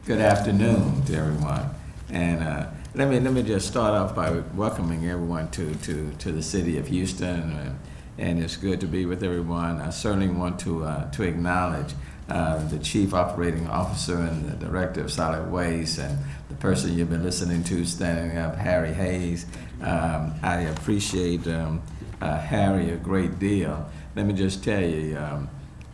Good afternoon to everyone. And let me just start off by welcoming everyone to the city of Houston, and it's good to be with everyone. I certainly want to acknowledge the Chief Operating Officer and the Director of Solid Waste, and the person you've been listening to standing up, Harry Hayes. I appreciate Harry a great deal. Let me just tell you,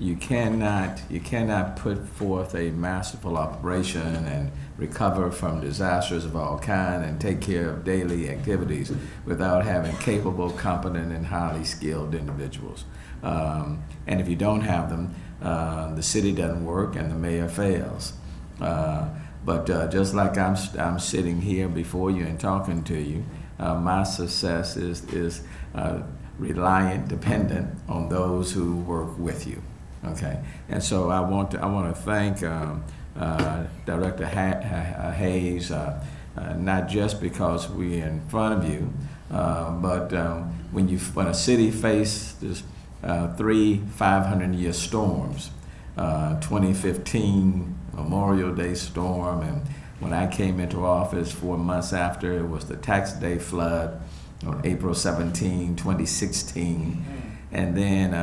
you cannot put forth a masterful operation and recover from disasters of all kind and take care of daily activities without having capable, competent, and highly skilled individuals. And if you don't have them, the city doesn't work and the mayor fails. But just like I'm sitting here before you and talking to you, my success is reliant, dependent on those who work with you. Okay, and so I want to thank Director Hayes, not just because we're in front of you, but when a city faces three 500-year storms, 2015 Memorial Day storm, and when I came into office 4 months after, it was the Tax Day flood on April 17, 2016, and then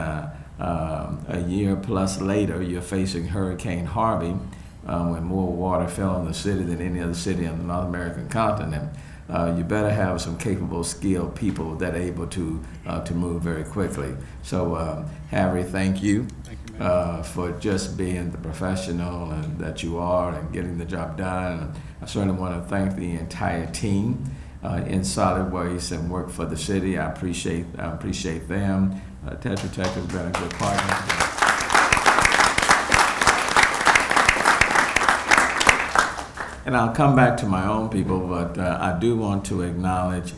a year plus later, you're facing Hurricane Harvey, when more water fell on the city than any other city on the North American continent. You better have some capable, skilled people that are able to move very quickly. So, Harry, thank you for just being the professional that you are and getting the job done. And I certainly want to thank the entire team in solid waste and work for the city. I appreciate them. Tetra Tech has been a good partner. And I'll come back to my own people, but I do want to acknowledge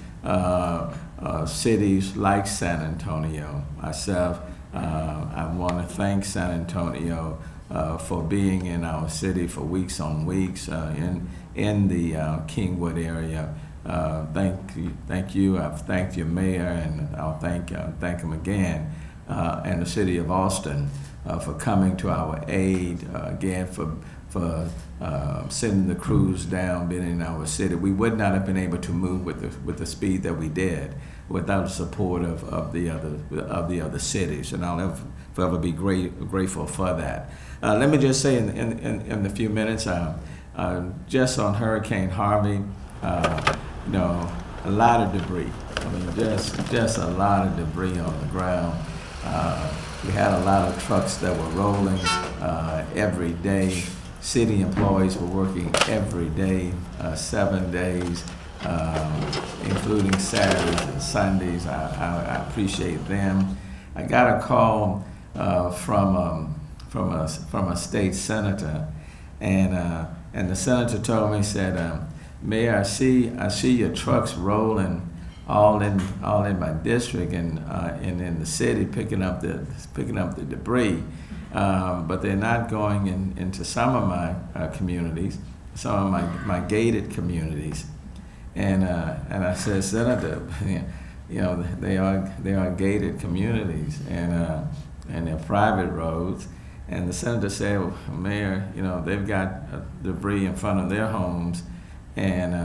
cities like San Antonio. Myself, I want to thank San Antonio for being in our city for weeks on weeks in the Kingwood area. Thank you. I've thanked your mayor, and I'll thank him again, and the city of Austin for coming to our aid again for sending the crews down, being in our city. We would not have been able to move with the speed that we did without the support of the other cities, and I'll forever be grateful for that. Let me just say in the few minutes, just on Hurricane Harvey. A lot of debris. I mean, just a lot of debris on the ground. We had a lot of trucks that were rolling every day. City employees were working every day, 7 days, including Saturdays and Sundays. I appreciate them. I got a call from a state senator, and the senator told me, said, Mayor, I see your trucks rolling all in my district and in the city picking up the debris, but they're not going into some of my communities, some of my gated communities, and I said, Senator, they are gated communities and they're private roads. And the senator said, well, Mayor, they've got debris in front of their homes. And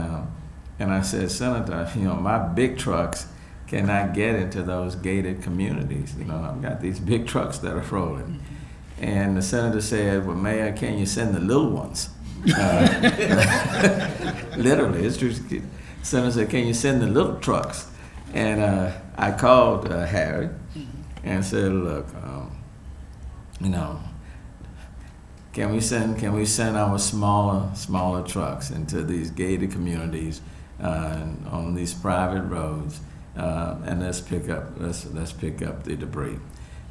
I said, Senator, my big trucks cannot get into those gated communities. I've got these big trucks that are rolling. And the senator said, well, Mayor, can you send the little ones? Literally, it's true. The senator said, can you send the little trucks? And I called Harry and said, look, can we send our smaller trucks into these gated communities on these private roads, and let's pick up the debris.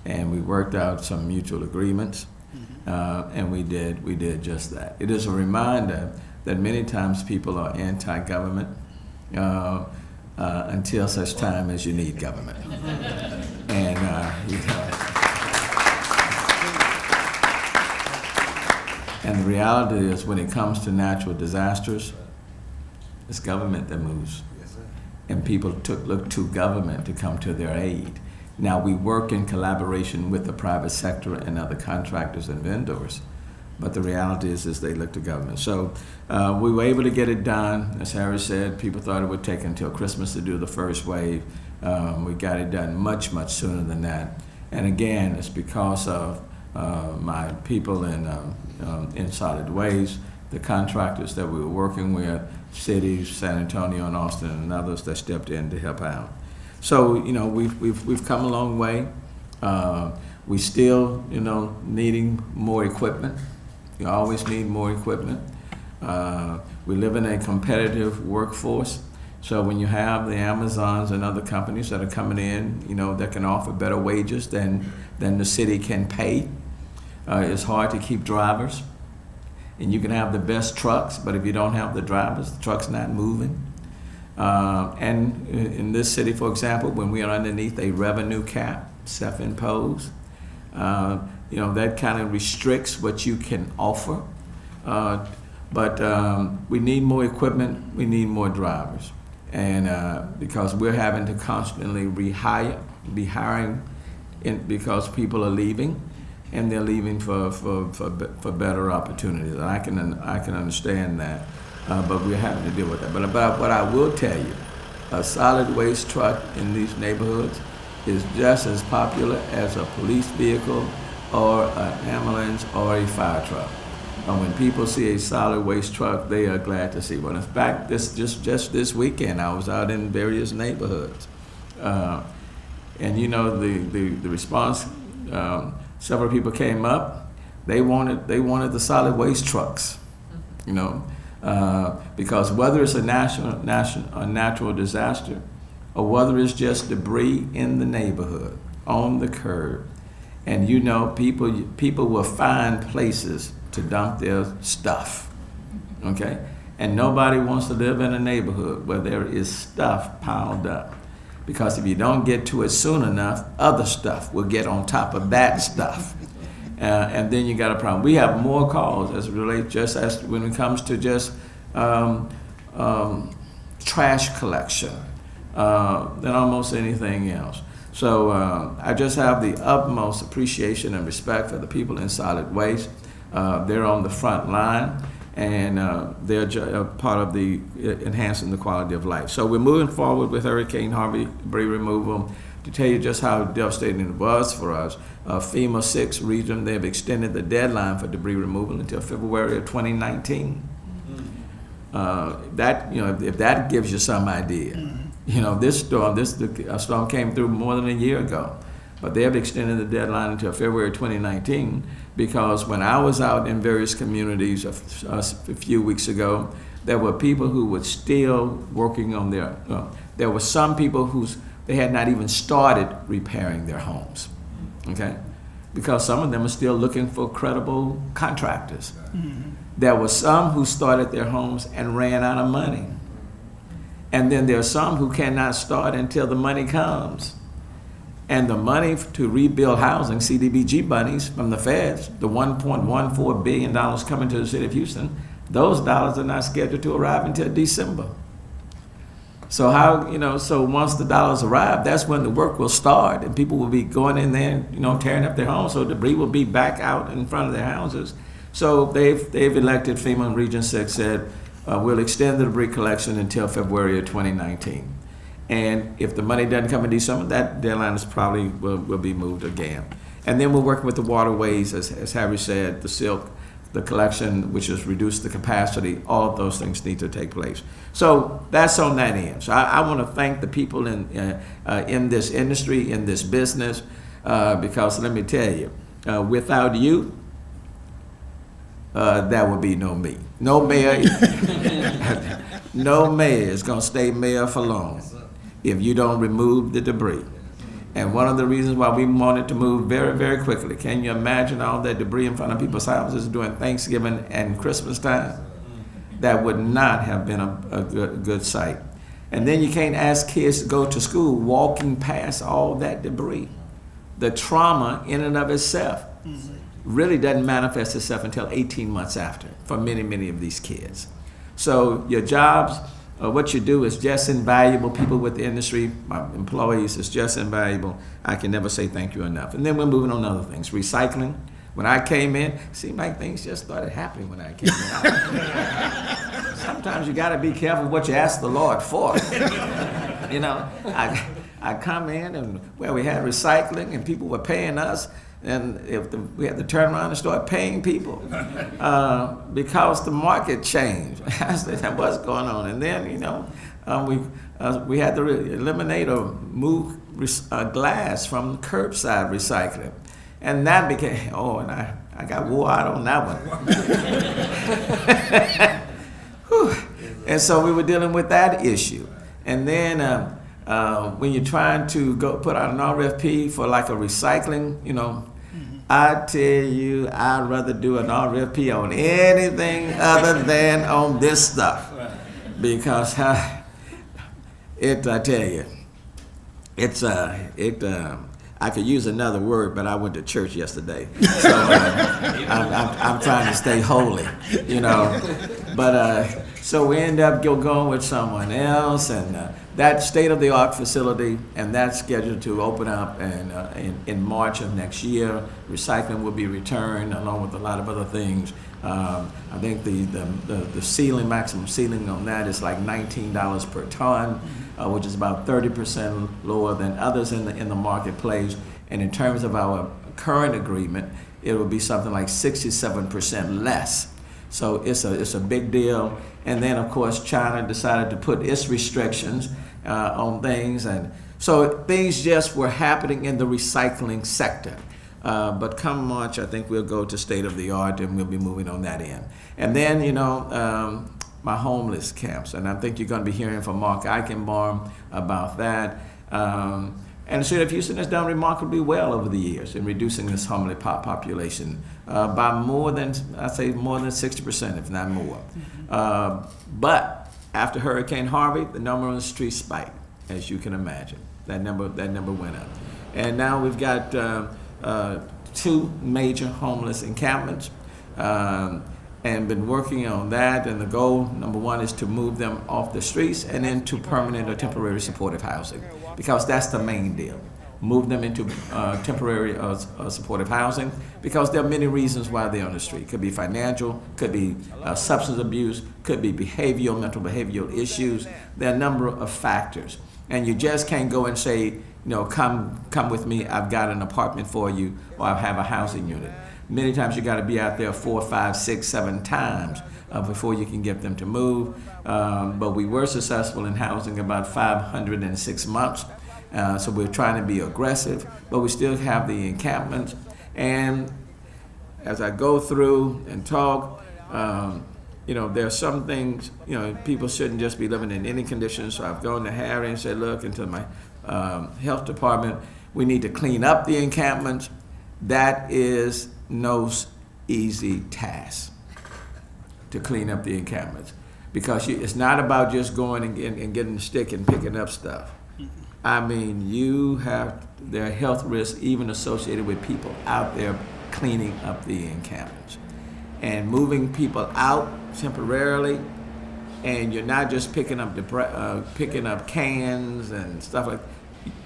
And we worked out some mutual agreements, and we did just that. It is a reminder that many times people are anti-government until such time as you need government. And And the reality is, when it comes to natural disasters, it's government that moves. Yes, sir. And people look to government to come to their aid. Now, we work in collaboration with the private sector and other contractors and vendors, But the reality is they look to government. So we were able to get it done. As Harry said, people thought it would take until Christmas to do the first wave. We got it done much sooner than that. And again, it's because of my people in solid waste, the contractors that we were working with, cities, San Antonio and Austin and others that stepped in to help out. So, we've come a long way. We still, needing more equipment. You always need more equipment. We live in a competitive workforce. So when you have the Amazons and other companies that are coming in, that can offer better wages than the city can pay, it's hard to keep drivers. And you can have the best trucks, but if you don't have the drivers, the truck's not moving. And in this city, for example, when we are underneath a revenue cap, self-imposed, that kind of restricts what you can offer. But we need more equipment, we need more drivers. And because we're having to constantly be hiring because people are leaving, and they're leaving for better opportunities. And I can understand that, but we're having to deal with that. But what I will tell you, a solid waste truck in these neighborhoods is just as popular as a police vehicle or an ambulance or a fire truck. And when people see a solid waste truck, they are glad to see one. In fact, just this weekend, I was out in various neighborhoods, and the response. Several people came up. They wanted the solid waste trucks, because whether it's a natural disaster, or whether it's just debris in the neighborhood, on the curb, and people will find places to dump their stuff, okay? And nobody wants to live in a neighborhood where there is stuff piled up, because if you don't get to it soon enough, other stuff will get on top of that stuff. And then you got a problem. We have more calls as it relates just as when it comes to just trash collection than almost anything else. So I just have the utmost appreciation and respect for the people in solid waste. They're on the front line, and they're part of the enhancing the quality of life. So we're moving forward with Hurricane Harvey debris removal. To tell you just how devastating it was for us, FEMA 6 region, they've extended the deadline for debris removal until February of 2019. If that gives you some idea. This storm came through more than a year ago, but they have extended the deadline until February 2019, because when I was out in various communities a few weeks ago, there were people who were still working on there were some people they had not even started repairing their homes, okay? Because some of them are still looking for credible contractors. Mm-hmm. There were some who started their homes and ran out of money. And then there are some who cannot start until the money comes. And the money to rebuild housing, CDBG monies from the feds, the $1.14 billion coming to the city of Houston, those dollars are not scheduled to arrive until December. So so once the dollars arrive, that's when the work will start, and people will be going in there, tearing up their homes, so debris will be back out in front of their houses. So they've elected, FEMA Region 6 said, we'll extend the debris collection until February of 2019. And if the money doesn't come in December, that deadline is probably will be moved again. And then we're working with the waterways, as Harry said, the silk, the collection, which has reduced the capacity. All of those things need to take place. So that's on that end. So I want to thank the people in this industry, in this business, because let me tell you, without you, there would be no me. No mayor, no mayor is going to stay mayor for long if you don't remove the debris. And one of the reasons why we wanted to move very, very quickly, can you imagine all that debris in front of people's houses during Thanksgiving and Christmas time? That would not have been a good sight. And then you can't ask kids to go to school walking past all that debris. The trauma in and of itself really doesn't manifest itself until 18 months after for many, many of these kids. So your jobs, what you do is just invaluable. People with the industry, my employees, is just invaluable. I can never say thank you enough. And then we're moving on to other things. Recycling. When I came in, it seemed like things just started happening when I came in. Sometimes you got to be careful what you ask the Lord for. You know, I come in and where we had recycling and people were paying us, and we had to turn around and start paying people because the market changed. I said, what's going on? And then, you know, we had to eliminate or move glass from curbside recycling. And that became, and I got wore out on that one. And so we were dealing with that issue. And then when you're trying to go put out an RFP for like a recycling, you know, I tell you, I'd rather do an RFP on anything other than on this stuff. Because I tell you, I could use another word, but I went to church yesterday, so I'm trying to stay holy, you know. But so we end up going with someone else, and that state-of-the-art facility, and that's scheduled to open up in March of next year. Recycling will be returned, along with a lot of other things. I think the maximum ceiling on that is like $19 per ton, which is about 30% lower than others in the marketplace. And in terms of our current agreement, it will be something like 67% less. So it's a big deal. And then of course China decided to put its restrictions on things, and so things just were happening in the recycling sector. But come March, I think we'll go to state of the art, and we'll be moving on that end. And then, you know, my homeless camps, and I think you're going to be hearing from Mark Eichenbaum about that. And the city of Houston has done remarkably well over the years in reducing this homeless population by more than 60%, if not more. But after Hurricane Harvey, the number on the street spiked, as you can imagine. That number went up. And now we've got 2 major homeless encampments, and been working on that. And the goal, number 1, is to move them off the streets and into permanent or temporary supportive housing, because that's the main deal. Move them into temporary supportive housing, because there are many reasons why they're on the street. Could be financial, could be substance abuse, could be mental behavioral issues. There are a number of factors. And you just can't go and say, you know, come with me, I've got an apartment for you, or I have a housing unit. Many times you got to be out there 4, 5, 6, 7 times before you can get them to move. But we were successful in housing about 506 months. So we're trying to be aggressive, but we still have the encampments. And as I go through and talk, you know, there are some things, you know, people shouldn't just be living in any conditions. So I've gone to Harry and said, look, into my health department, we need to clean up the encampments. That is no easy task, to clean up the encampments, because it's not about just going and getting the stick and picking up stuff. I mean, there are health risks even associated with people out there cleaning up the encampments and moving people out temporarily. And you're not just picking up cans and stuff like.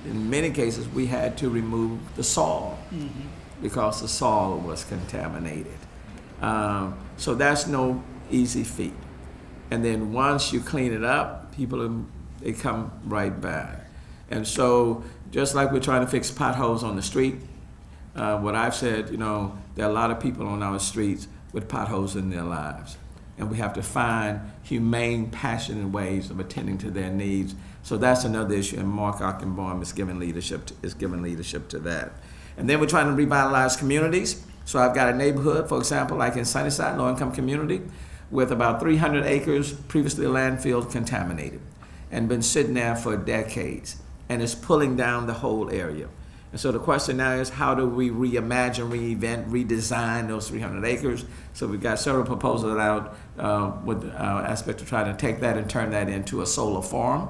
In many cases, we had to remove the soil because the soil was contaminated. So that's no easy feat. And then once you clean it up, they come right back. And so just like we're trying to fix potholes on the street, what I've said, you know, there are a lot of people on our streets with potholes in their lives. And we have to find humane, passionate ways of attending to their needs. So that's another issue, and Mark Eichenbaum is giving leadership to that. And then we're trying to revitalize communities. So I've got a neighborhood, for example, like in Sunnyside, low-income community, with about 300 acres, previously a landfill, contaminated, and been sitting there for decades, and it's pulling down the whole area. And so the question now is, how do we reimagine, reinvent, redesign those 300 acres? So we've got several proposals out with our aspect of trying to take that and turn that into a solar farm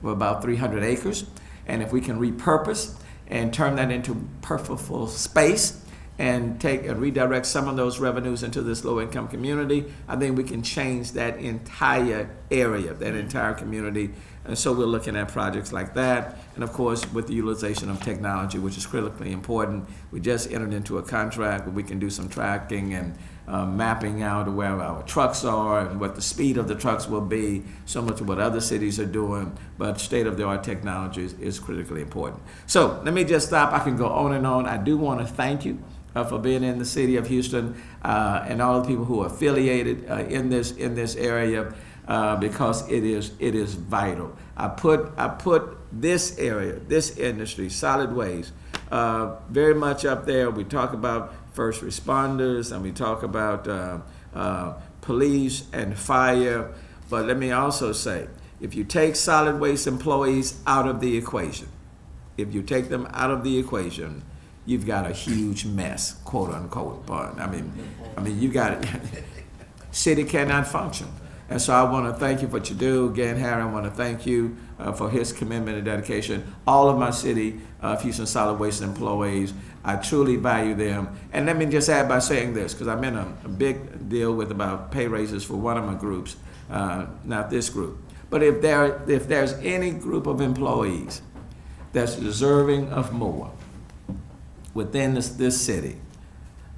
of about 300 acres. And if we can repurpose and turn that into purposeful space and take and redirect some of those revenues into this low-income community, I think we can change that entire area, that entire community. And so we're looking at projects like that. And of course, with the utilization of technology, which is critically important. We just entered into a contract where we can do some tracking and mapping out where our trucks are and what the speed of the trucks will be, similar to what other cities are doing. But state-of-the-art technology is critically important. So let me just stop. I can go on and on. I do want to thank you for being in the city of Houston and all the people who are affiliated in this area. Because it is vital. I put this area, this industry, solid waste, very much up there. We talk about first responders and we talk about police and fire. But let me also say, if you take solid waste employees out of the equation, if you take them out of the equation, you've got a huge mess, quote unquote. But I mean, you got it. City cannot function. And so I want to thank you for what you do. Again, Harry, I want to thank you for his commitment and dedication. All of my city of Houston solid waste employees, I truly value them. And let me just add by saying this, because I'm in a big deal with about pay raises for one of my groups, not this group. But if there's any group of employees that's deserving of more within this city,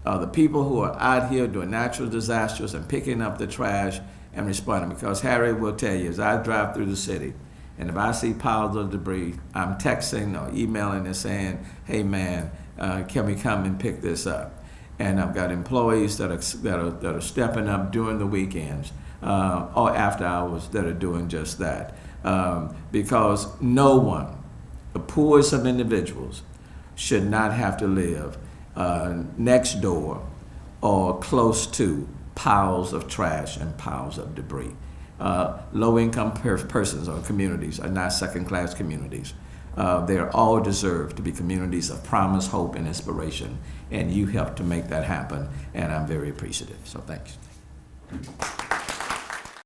the people who are out here doing natural disasters and picking up the trash and responding, because Harry will tell you, as I drive through the city, and if I see piles of debris, I'm texting or emailing and saying, hey man, can we come and pick this up? And I've got employees that are stepping up during the weekends or after hours that are doing just that. Because no one, the poorest of individuals, should not have to live next door or close to piles of trash and piles of debris. Low-income persons or communities are not second-class communities. They all deserve to be communities of promise, hope, and inspiration, and you help to make that happen, and I'm very appreciative. So thanks.